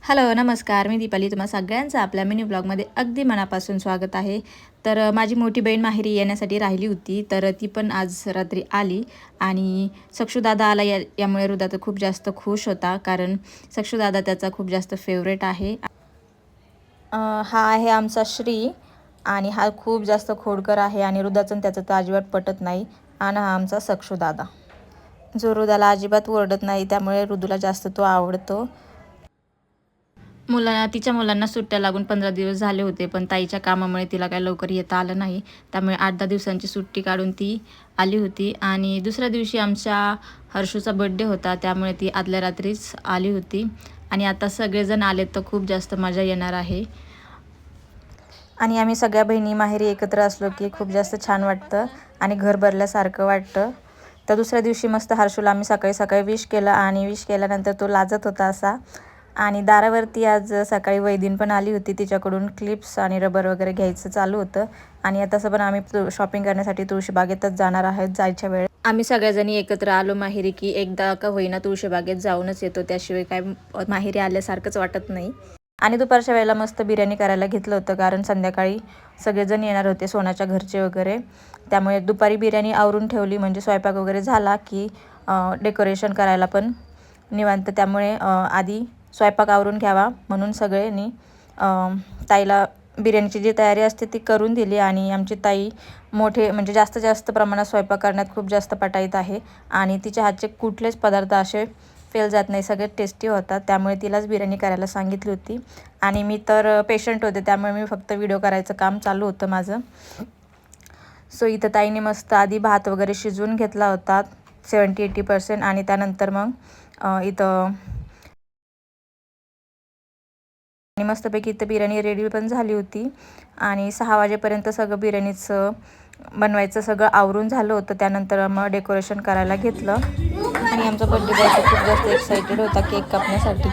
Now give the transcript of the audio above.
Hello, नमस्कार. मी दीपाली. तुम्हा सगळ्यांचं आपल्या मिनी ब्लॉगमध्ये अगदी मनापासून स्वागत आहे. तर माझी मोठी बहीण माहेरी येण्यासाठी राहिली होती, तर ती पण आज रात्री आली आणि सक्षूदादा आला यामुळे हृदा तर खूप जास्त खुश होता, कारण सक्षूदादा त्याचा खूप जास्त फेवरेट आहे. हा आहे आमचा श्री आणि हा खूप जास्त खोडकर आहे आणि हृदाचं त्याचं तर अजिबात पटत नाही. आणि हा आमचा सक्षूदादा, जो हृदाला अजिबात ओरडत नाही, त्यामुळे हृदूला जास्त तो आवडतो. तिच्या मुलांना सुट्ट्या लागून 15 दिवस झाले होते, पण ताईच्या कामामुळे तिला काही लवकर येता आलं नाही. त्यामुळे 8-10 दिवसांची सुट्टी काढून ती आली होती आणि दुसऱ्या दिवशी आमच्या हर्षूचा बड्डे होता, त्यामुळे ती आदल्या रात्रीच आली होती. आणि आता सगळेजण आलेत तर खूप जास्त मजा येणार आहे. आणि आम्ही सगळ्या बहिणी माहेरी एकत्र असलो की खूप जास्त छान वाटतं आणि घर भरल्यासारखं वाटतं. तर दुसऱ्या दिवशी मस्त हर्षूला आम्ही सकाळी सकाळी विश केलं आणि विश केल्यानंतर तो लाजत होता असा. आणि दारावरती आज सकाळी वैदिन पण आली होती, तिच्याकडून क्लिप्स आणि रबर वगैरे घ्यायचं चालू होतं. आणि तसं पण आम्ही शॉपिंग करण्यासाठी तुळशीबागेतच जाणार आहोत. जायच्या वेळेस आम्ही सगळ्याजणी एकत्र आलो माहेरी की एकदा का होईना तुळशीबागेत जाऊनच येतो, त्याशिवाय काय माहेरी आल्यासारखंच वाटत नाही. आणि दुपारच्या वेळेला मस्त बिर्याणी करायला घेतलं होतं, कारण संध्याकाळी सगळेजण येणार होते सोनाच्या घरचे वगैरे. त्यामुळे दुपारी बिर्याणी आवरून ठेवली, म्हणजे स्वयंपाक वगैरे झाला की डेकोरेशन करायला पण निवांत. त्यामुळे आधी स्वयंपाक आवरून घ्यावा म्हणून सगळ्यांनी ताईला बिर्याणीची जी तयारी असते ती करून दिली. आणि आमची ताई म्हणजे जास्त प्रमाणात स्वयंपाक करण्यात खूप जास्त पटाईत आहे आणि तिच्या हातचे कुठलेच पदार्थ असे फेल जात नाही, सगळे टेस्टी होतात. त्यामुळे तिलाच बिर्याणी करायला सांगितली होती. आणि मी तर पेशंट होते, त्यामुळे मी फक्त व्हिडिओ करायचं काम चालू होतं माझं. सो इथं ताईने मस्त आधी भात वगैरे शिजवून घेतला होता 70-80%. आणि त्यानंतर मग इथं आणि मस्तपैकी इथं बिर्याणी रेडी पण झाली होती. आणि 6 वाजेपर्यंत सगळं बिर्याणीचं बनवायचं सगळं आवरून झालं होतं. त्यानंतर मग डेकोरेशन करायला घेतलं आणि आमचा बर्थडे बॉय खूप जास्त एक्साइटेड होता केक कापण्यासाठी.